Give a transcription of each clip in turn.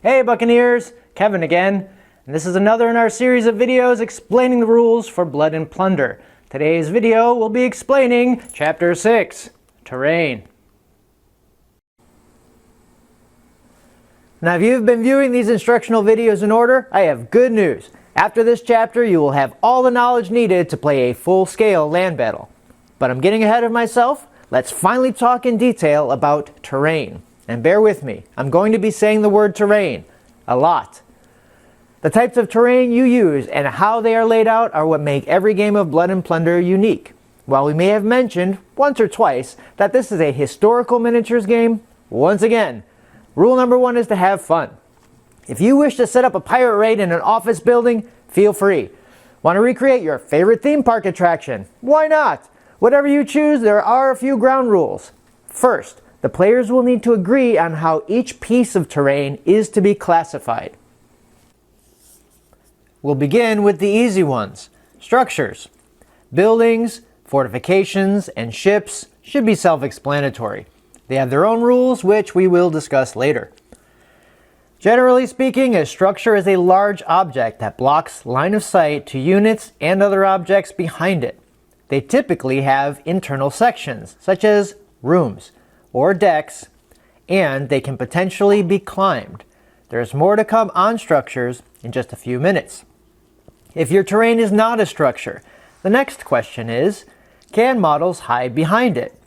Hey Buccaneers, Kevin again, and this is another in our series of videos explaining the rules for Blood and Plunder. Today's video will be explaining Chapter 6, Terrain. Now if you've been viewing these instructional videos in order, I have good news. After this chapter, you will have all the knowledge needed to play a full-scale land battle. But I'm getting ahead of myself. Let's finally talk in detail about terrain. And bear with me, I'm going to be saying the word terrain a lot. The types of terrain you use and how they are laid out are what make every game of Blood and Plunder unique. While we may have mentioned once or twice that this is a historical miniatures game, once again, rule number one is to have fun. If you wish to set up a pirate raid in an office building, feel free. Want to recreate your favorite theme park attraction? Why not? Whatever you choose, there are a few ground rules. First, the players will need to agree on how each piece of terrain is to be classified. We'll begin with the easy ones. Structures. Buildings, fortifications, and ships should be self-explanatory. They have their own rules, which we will discuss later. Generally speaking, a structure is a large object that blocks line of sight to units and other objects behind it. They typically have internal sections, such as rooms or decks, and they can potentially be climbed. There's more to come on structures in just a few minutes. If your terrain is not a structure, the next question is, can models hide behind it?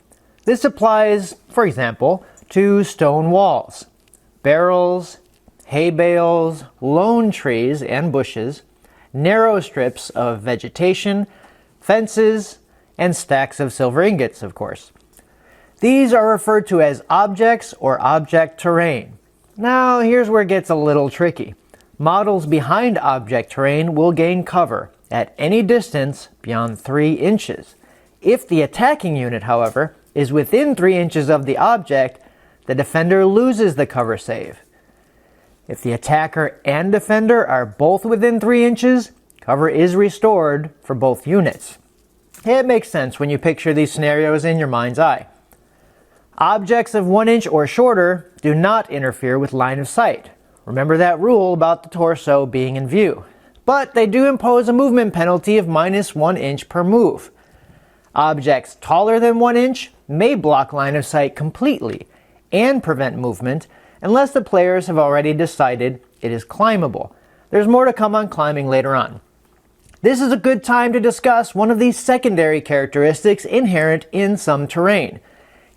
This applies, for example, to stone walls, barrels, hay bales, lone trees and bushes, narrow strips of vegetation, fences, and stacks of silver ingots, of course. These are referred to as objects or object terrain. Now, here's where it gets a little tricky. Models behind object terrain will gain cover at any distance beyond 3 inches. If the attacking unit, however, is within 3 inches of the object, the defender loses the cover save. If the attacker and defender are both within 3 inches, cover is restored for both units. It makes sense when you picture these scenarios in your mind's eye. Objects of 1 inch or shorter do not interfere with line of sight. Remember that rule about the torso being in view. But they do impose a movement penalty of -1 inch per move. Objects taller than 1 inch may block line of sight completely and prevent movement unless the players have already decided it is climbable. There's more to come on climbing later on. This is a good time to discuss one of these secondary characteristics inherent in some terrain.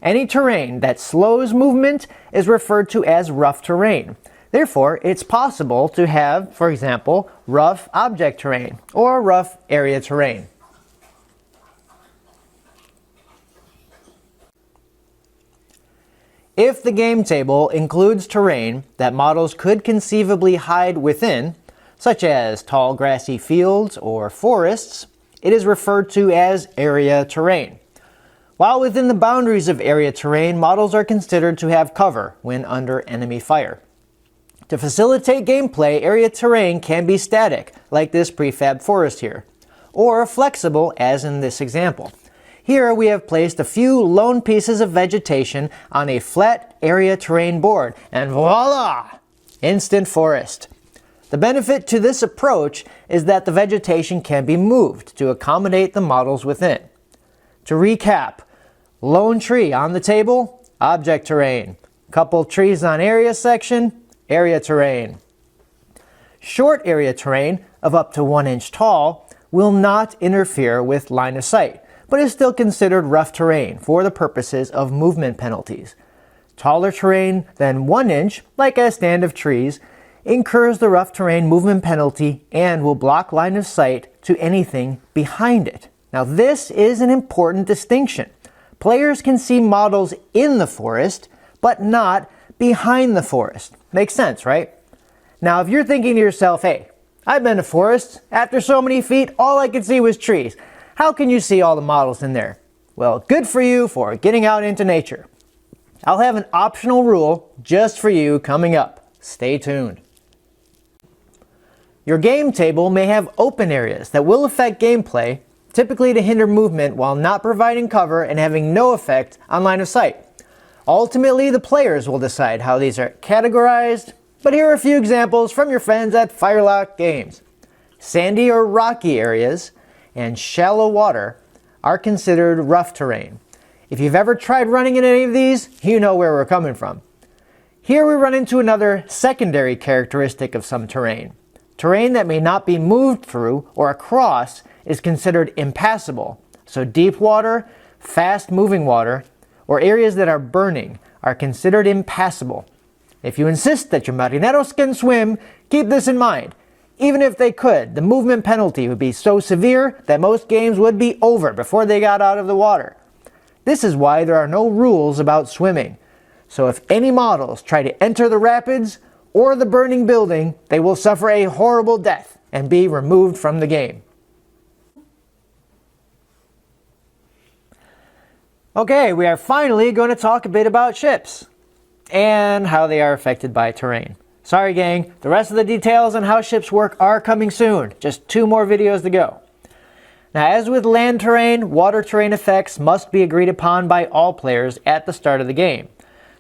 Any terrain that slows movement is referred to as rough terrain. Therefore, it's possible to have, for example, rough object terrain or rough area terrain. If the game table includes terrain that models could conceivably hide within, such as tall grassy fields or forests, it is referred to as area terrain. While within the boundaries of area terrain, models are considered to have cover when under enemy fire. To facilitate gameplay, area terrain can be static, like this prefab forest here, or flexible, as in this example. Here we have placed a few lone pieces of vegetation on a flat area terrain board, and voila! Instant forest. The benefit to this approach is that the vegetation can be moved to accommodate the models within. To recap, lone tree on the table, object terrain. Couple trees on area section, area terrain. Short area terrain of up to 1 inch tall will not interfere with line of sight, but is still considered rough terrain for the purposes of movement penalties. Taller terrain than 1 inch, like a stand of trees, incurs the rough terrain movement penalty and will block line of sight to anything behind it. Now this is an important distinction. Players can see models in the forest, but not behind the forest. Makes sense, right? Now if you're thinking to yourself, hey, I've been to forests. After so many feet, all I could see was trees. How can you see all the models in there? Well, good for you for getting out into nature. I'll have an optional rule just for you coming up. Stay tuned. Your game table may have open areas that will affect gameplay. typically to hinder movement while not providing cover and having no effect on line of sight. Ultimately, the players will decide how these are categorized, but here are a few examples from your friends at Firelock Games. Sandy or rocky areas and shallow water are considered rough terrain. If you've ever tried running in any of these, you know where we're coming from. Here we run into another secondary characteristic of some terrain. Terrain that may not be moved through or across is considered impassable. So deep water, fast moving water, or areas that are burning are considered impassable. If you insist that your marineros can swim, keep this in mind. Even if they could, the movement penalty would be so severe that most games would be over before they got out of the water. This is why there are no rules about swimming. So if any models try to enter the rapids or the burning building, they will suffer a horrible death and be removed from the game. Okay, we are finally going to talk a bit about ships and how they are affected by terrain. Sorry gang, the rest of the details on how ships work are coming soon. Just 2 more videos to go. Now, as with land terrain, water terrain effects must be agreed upon by all players at the start of the game.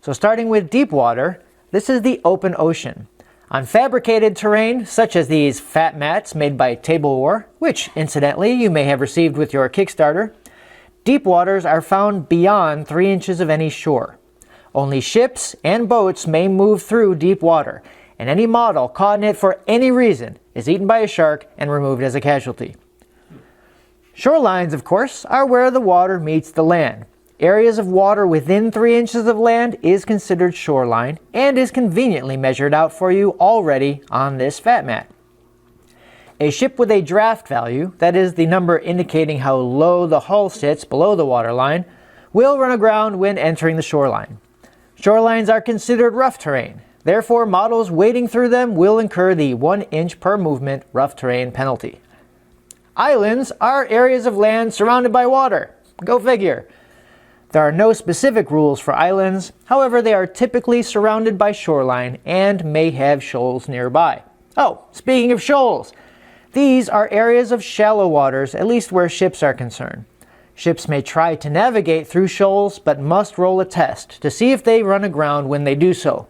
So starting with deep water, this is the open ocean. On fabricated terrain, such as these fat mats made by Table War, which incidentally you may have received with your Kickstarter, deep waters are found beyond 3 inches of any shore. Only ships and boats may move through deep water, and any model caught in it for any reason is eaten by a shark and removed as a casualty. Shorelines, of course, are where the water meets the land. Areas of water within 3 inches of land is considered shoreline and is conveniently measured out for you already on this fat mat. A ship with a draft value, that is the number indicating how low the hull sits below the waterline, will run aground when entering the shoreline. Shorelines are considered rough terrain. Therefore, models wading through them will incur the 1 inch per movement rough terrain penalty. Islands are areas of land surrounded by water. Go figure. There are no specific rules for islands, however they are typically surrounded by shoreline and may have shoals nearby. Oh, speaking of shoals, these are areas of shallow waters, at least where ships are concerned. Ships may try to navigate through shoals, but must roll a test to see if they run aground when they do so.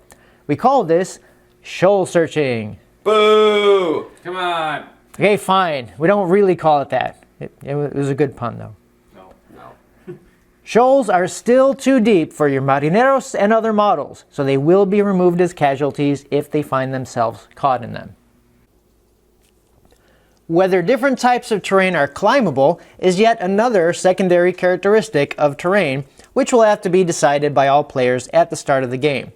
We call this shoal searching. Boo! Come on. Okay, fine. We don't really call it that. It was a good pun, though. No. Shoals are still too deep for your marineros and other models, so they will be removed as casualties if they find themselves caught in them. Whether different types of terrain are climbable is yet another secondary characteristic of terrain, which will have to be decided by all players at the start of the game.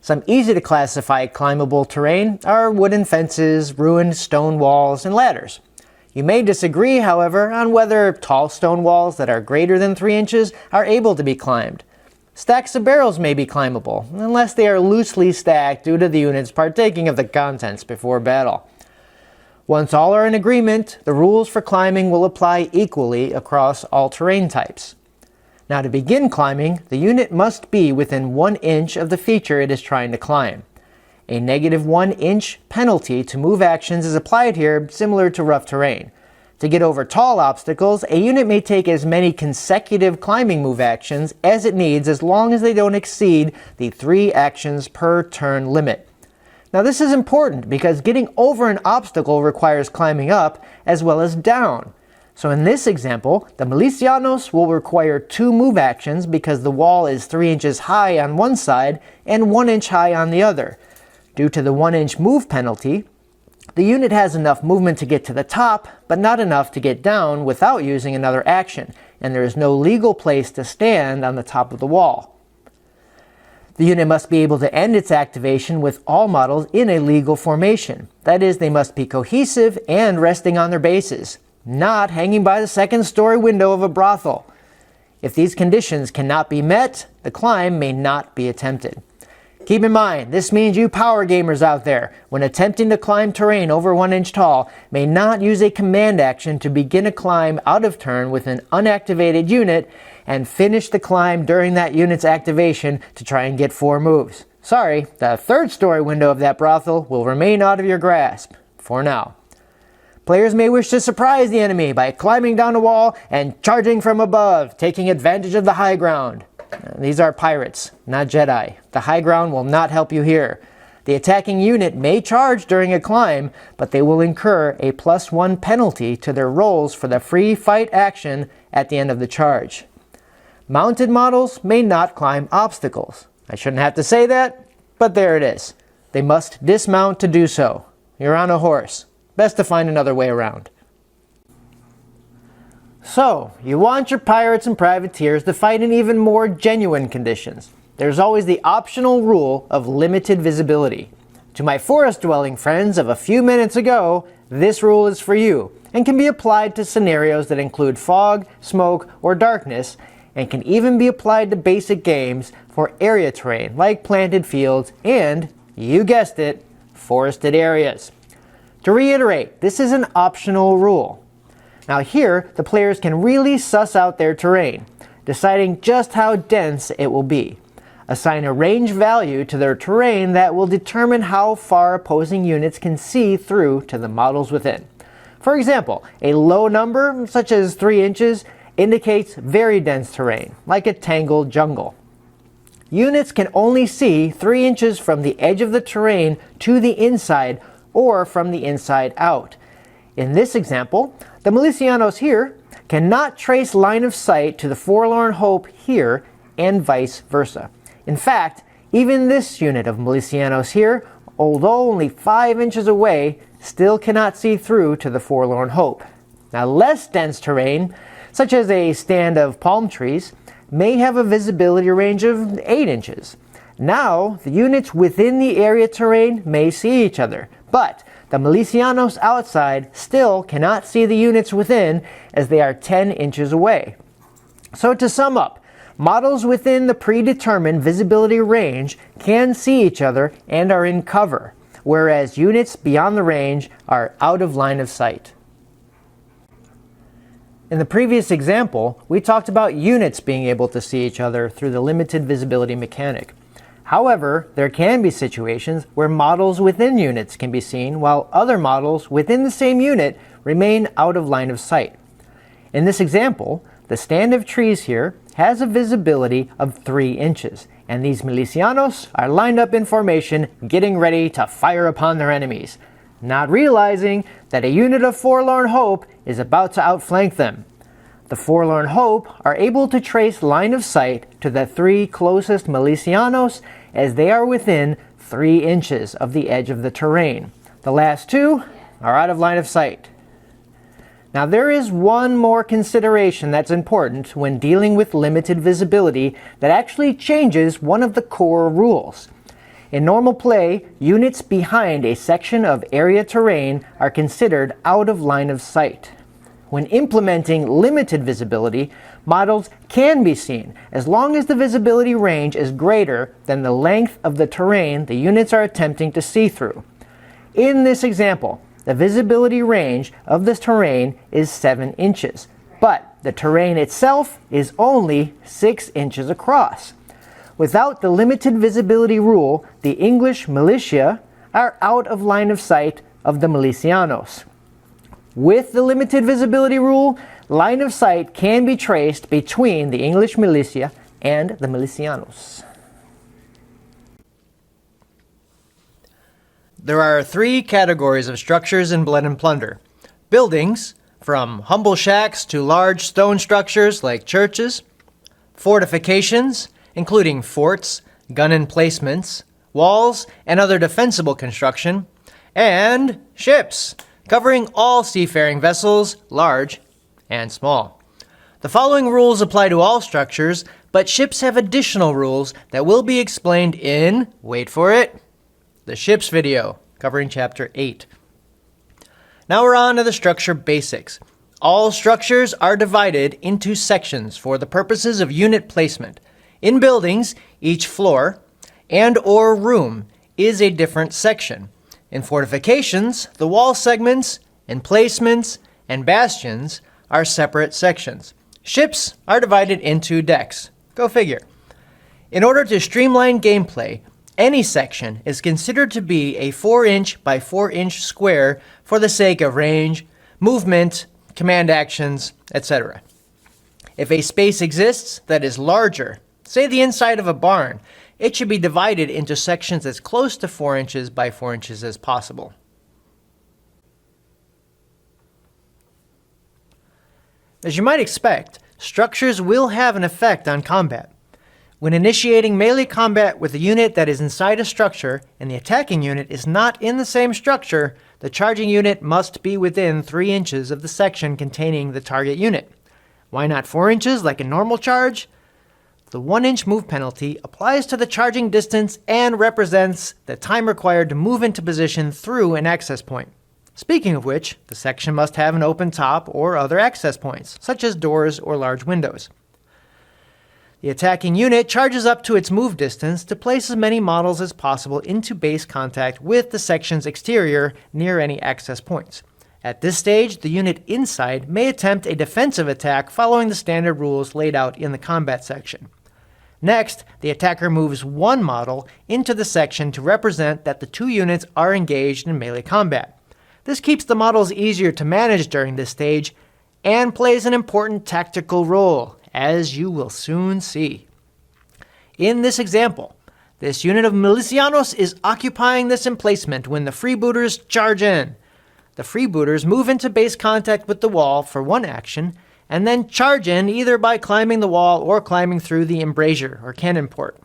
Some easy to classify climbable terrain are wooden fences, ruined stone walls, and ladders. You may disagree, however, on whether tall stone walls that are greater than 3 inches are able to be climbed. Stacks of barrels may be climbable, unless they are loosely stacked due to the units partaking of the contents before battle. Once all are in agreement, the rules for climbing will apply equally across all terrain types. Now to begin climbing, the unit must be within 1 inch of the feature it is trying to climb. A negative 1 inch penalty to move actions is applied here, similar to rough terrain. To get over tall obstacles, a unit may take as many consecutive climbing move actions as it needs as long as they don't exceed the 3 actions per turn limit. Now this is important because getting over an obstacle requires climbing up as well as down. So in this example, the milicianos will require 2 move actions because the wall is 3 inches high on one side and 1 inch high on the other. Due to the 1 inch move penalty, the unit has enough movement to get to the top, but not enough to get down without using another action, and there is no legal place to stand on the top of the wall. The unit must be able to end its activation with all models in a legal formation. That is, they must be cohesive and resting on their bases, not hanging by the second-story window of a brothel. If these conditions cannot be met, the climb may not be attempted. Keep in mind, this means you power gamers out there, when attempting to climb terrain over 1 inch tall, may not use a command action to begin a climb out of turn with an unactivated unit and finish the climb during that unit's activation to try and get 4 moves. Sorry, the third story window of that brothel will remain out of your grasp, for now. Players may wish to surprise the enemy by climbing down a wall and charging from above, taking advantage of the high ground. These are pirates, not Jedi. The high ground will not help you here. The attacking unit may charge during a climb, but they will incur a +1 penalty to their rolls for the free fight action at the end of the charge. Mounted models may not climb obstacles. I shouldn't have to say that, but there it is. They must dismount to do so. You're on a horse. Best to find another way around. So, you want your pirates and privateers to fight in even more genuine conditions. There's always the optional rule of limited visibility. To my forest-dwelling friends of a few minutes ago, this rule is for you and can be applied to scenarios that include fog, smoke, or darkness, and can even be applied to basic games for area terrain like planted fields and, you guessed it, forested areas. To reiterate, this is an optional rule. Now here, the players can really suss out their terrain, deciding just how dense it will be. Assign a range value to their terrain that will determine how far opposing units can see through to the models within. For example, a low number, such as 3 inches, indicates very dense terrain, like a tangled jungle. Units can only see 3 inches from the edge of the terrain to the inside or from the inside out. In this example, the Milicianos here cannot trace line of sight to the Forlorn Hope here and vice versa. In fact, even this unit of Milicianos here, although only 5 inches away, still cannot see through to the Forlorn Hope. Now, less dense terrain, such as a stand of palm trees, may have a visibility range of 8 inches. Now, the units within the area terrain may see each other, but the Milicianos outside still cannot see the units within as they are 10 inches away. So to sum up, models within the predetermined visibility range can see each other and are in cover, whereas units beyond the range are out of line of sight. In the previous example, we talked about units being able to see each other through the limited visibility mechanic. However, there can be situations where models within units can be seen while other models within the same unit remain out of line of sight. In this example, the stand of trees here has a visibility of 3 inches, and these Milicianos are lined up in formation, getting ready to fire upon their enemies, not realizing that a unit of Forlorn Hope is about to outflank them. The Forlorn Hope are able to trace line of sight to the 3 closest Milicianos as they are within 3 inches of the edge of the terrain. The last 2 are out of line of sight. Now there is one more consideration that's important when dealing with limited visibility that actually changes one of the core rules. In normal play, units behind a section of area terrain are considered out of line of sight. When implementing limited visibility, models can be seen as long as the visibility range is greater than the length of the terrain the units are attempting to see through. In this example, the visibility range of this terrain is 7 inches, but the terrain itself is only 6 inches across. Without the limited visibility rule, the English militia are out of line of sight of the Milicianos. With the limited visibility rule, line of sight can be traced between the English militia and the Milicianos. There are 3 categories of structures in Blood and Plunder. Buildings, from humble shacks to large stone structures like churches. Fortifications, including forts, gun emplacements, walls, and other defensible construction. And ships, covering all seafaring vessels, large and small. The following rules apply to all structures, but ships have additional rules that will be explained in, wait for it, the ships video, covering chapter 8. Now we're on to the structure basics. All structures are divided into sections for the purposes of unit placement. In buildings, each floor and/or room is a different section. In fortifications, the wall segments, emplacements, and bastions are separate sections. Ships are divided into decks. Go figure. In order to streamline gameplay, any section is considered to be a 4-inch by 4-inch square for the sake of range, movement, command actions, etc. If a space exists that is larger, say the inside of a barn, it should be divided into sections as close to 4 inches by 4 inches as possible. As you might expect, structures will have an effect on combat. When initiating melee combat with a unit that is inside a structure and the attacking unit is not in the same structure, the charging unit must be within 3 inches of the section containing the target unit. Why not 4 inches like a normal charge? The 1-inch move penalty applies to the charging distance and represents the time required to move into position through an access point. Speaking of which, the section must have an open top or other access points, such as doors or large windows. The attacking unit charges up to its move distance to place as many models as possible into base contact with the section's exterior near any access points. At this stage, the unit inside may attempt a defensive attack following the standard rules laid out in the combat section. Next, the attacker moves 1 model into the section to represent that the 2 units are engaged in melee combat. This keeps the models easier to manage during this stage and plays an important tactical role, as you will soon see. In this example, this unit of milicianos is occupying this emplacement when the freebooters charge in. The freebooters move into base contact with the wall for 1 action, and then charge in either by climbing the wall or climbing through the embrasure or cannon port.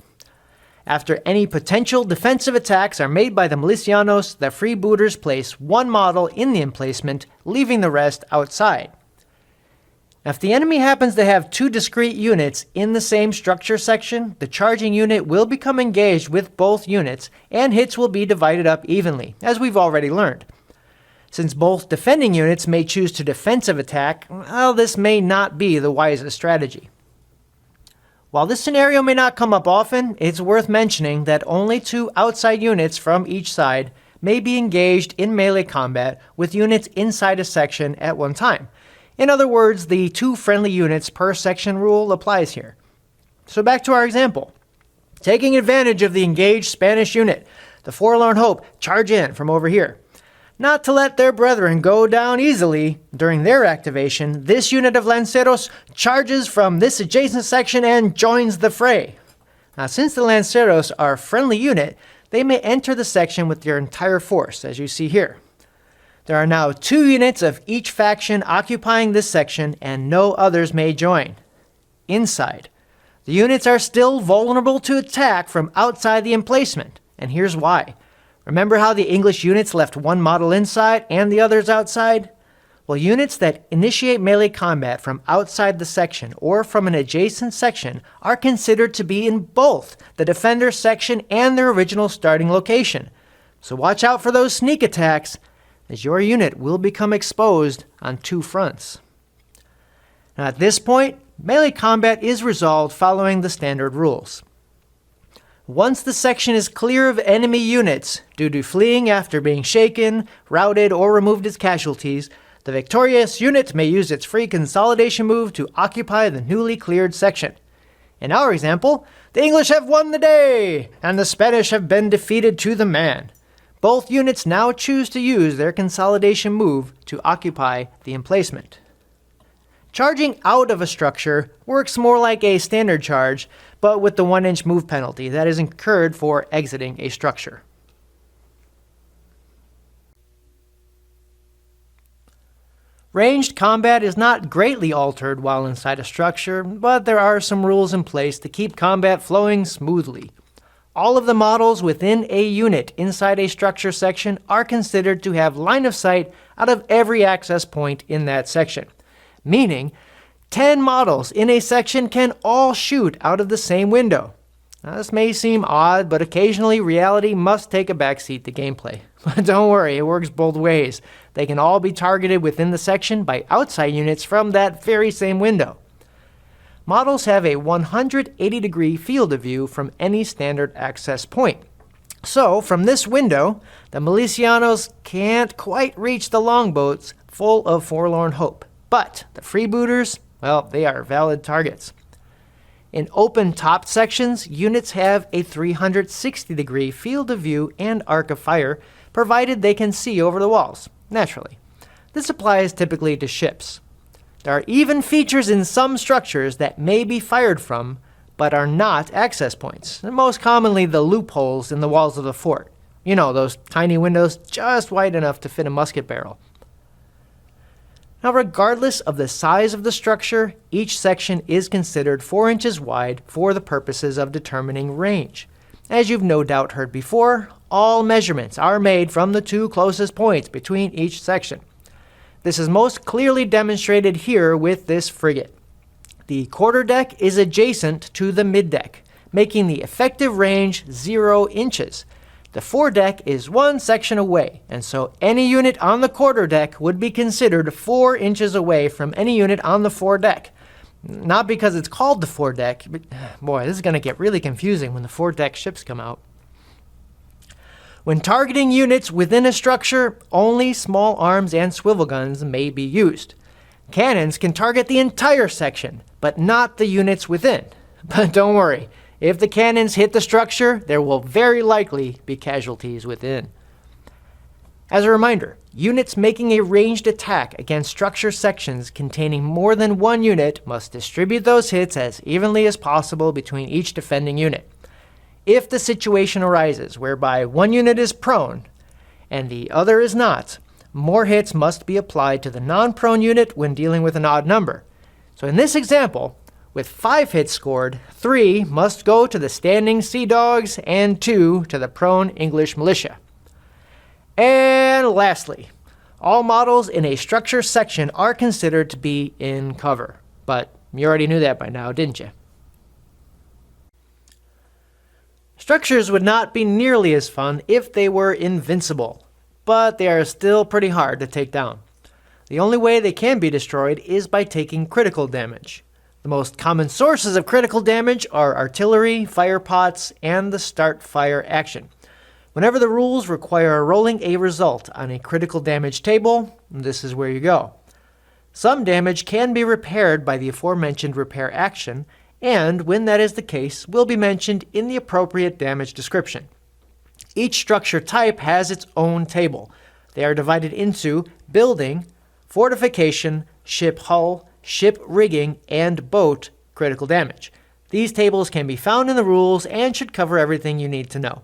After any potential defensive attacks are made by the milicianos, the freebooters place 1 model in the emplacement, leaving the rest outside. Now, if the enemy happens to have 2 discrete units in the same structure section, the charging unit will become engaged with both units, and hits will be divided up evenly, as we've already learned. Since both defending units may choose to defensive attack, well, this may not be the wisest strategy. While this scenario may not come up often, it's worth mentioning that only 2 outside units from each side may be engaged in melee combat with units inside a section at one time. In other words, the 2 friendly units per section rule applies here. So back to our example. Taking advantage of the engaged Spanish unit, the Forlorn Hope charge in from over here. Not to let their brethren go down easily during their activation, this unit of Lanceros charges from this adjacent section and joins the fray. Now, since the Lanceros are a friendly unit, they may enter the section with their entire force, as you see here. There are now 2 units of each faction occupying this section, and no others may join. Inside, the units are still vulnerable to attack from outside the emplacement, and here's why. Remember how the English units left 1 model inside and the others outside? Well, units that initiate melee combat from outside the section or from an adjacent section are considered to be in both the defender section and their original starting location. So watch out for those sneak attacks, as your unit will become exposed on 2 fronts. Now, at this point, melee combat is resolved following the standard rules. Once the section is clear of enemy units due to fleeing after being shaken, routed, or removed as casualties, the victorious unit may use its free consolidation move to occupy the newly cleared section. In our example, the English have won the day, and the Spanish have been defeated to the man. Both units now choose to use their consolidation move to occupy the emplacement. Charging out of a structure works more like a standard charge, but with the 1-inch move penalty that is incurred for exiting a structure. Ranged combat is not greatly altered while inside a structure, but there are some rules in place to keep combat flowing smoothly. All of the models within a unit inside a structure section are considered to have line of sight out of every access point in that section, meaning 10 models in a section can all shoot out of the same window. Now, this may seem odd, but occasionally reality must take a backseat to gameplay. But don't worry, it works both ways. They can all be targeted within the section by outside units from that very same window. Models have a 180-degree field of view from any standard access point. So, from this window, the milicianos can't quite reach the longboats full of Forlorn Hope. But the freebooters, well, they are valid targets. In open-topped sections, units have a 360-degree field of view and arc of fire, provided they can see over the walls, naturally. This applies typically to ships. There are even features in some structures that may be fired from, but are not access points. And most commonly the loopholes in the walls of the fort. You know, those tiny windows just wide enough to fit a musket barrel. Now, regardless of the size of the structure, each section is considered 4 inches wide for the purposes of determining range. As you've no doubt heard before, all measurements are made from the 2 closest points between each section. This is most clearly demonstrated here with this frigate. The quarterdeck is adjacent to the middeck, making the effective range 0 inches. The foredeck is 1 section away, and so any unit on the quarterdeck would be considered 4 inches away from any unit on the foredeck. Not because it's called the foredeck, but boy, this is going to get really confusing when the foredeck ships come out. When targeting units within a structure, only small arms and swivel guns may be used. Cannons can target the entire section, but not the units within. But don't worry. If the cannons hit the structure, there will very likely be casualties within. As a reminder, units making a ranged attack against structure sections containing more than 1 unit must distribute those hits as evenly as possible between each defending unit. If the situation arises whereby 1 unit is prone and the other is not, more hits must be applied to the non-prone unit when dealing with an odd number. So in this example, with 5 hits scored, 3 must go to the standing Sea Dogs and 2 to the prone English militia. And lastly, all models in a structure section are considered to be in cover. But you already knew that by now, didn't you? Structures would not be nearly as fun if they were invincible, but they are still pretty hard to take down. The only way they can be destroyed is by taking critical damage. The most common sources of critical damage are artillery, fire pots, and the start fire action. Whenever the rules require rolling a result on a critical damage table, this is where you go. Some damage can be repaired by the aforementioned repair action, and when that is the case, will be mentioned in the appropriate damage description. Each structure type has its own table. They are divided into building, fortification, ship hull, ship rigging, and boat critical damage. These tables can be found in the rules and should cover everything you need to know.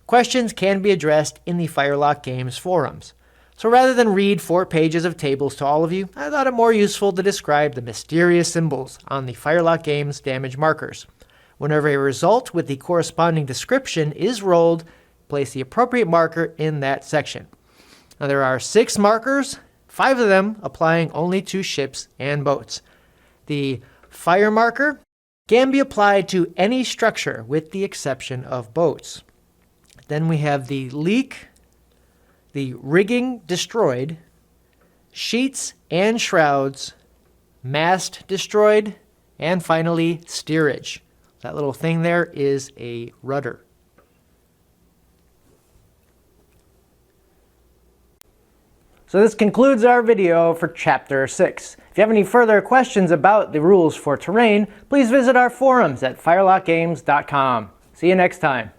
Questions can be addressed in the Firelock Games forums. So rather than read 4 pages of tables to all of you, I thought it more useful to describe the mysterious symbols on the Firelock Games damage markers. Whenever a result with the corresponding description is rolled, place the appropriate marker in that section. Now there are 6 markers, 5 of them applying only to ships and boats. The fire marker can be applied to any structure with the exception of boats. Then we have the leak, the rigging destroyed, sheets and shrouds, mast destroyed, and finally steerage. That little thing there is a rudder. So this concludes our video for Chapter 6. If you have any further questions about the rules for terrain, please visit our forums at firelockgames.com. See you next time.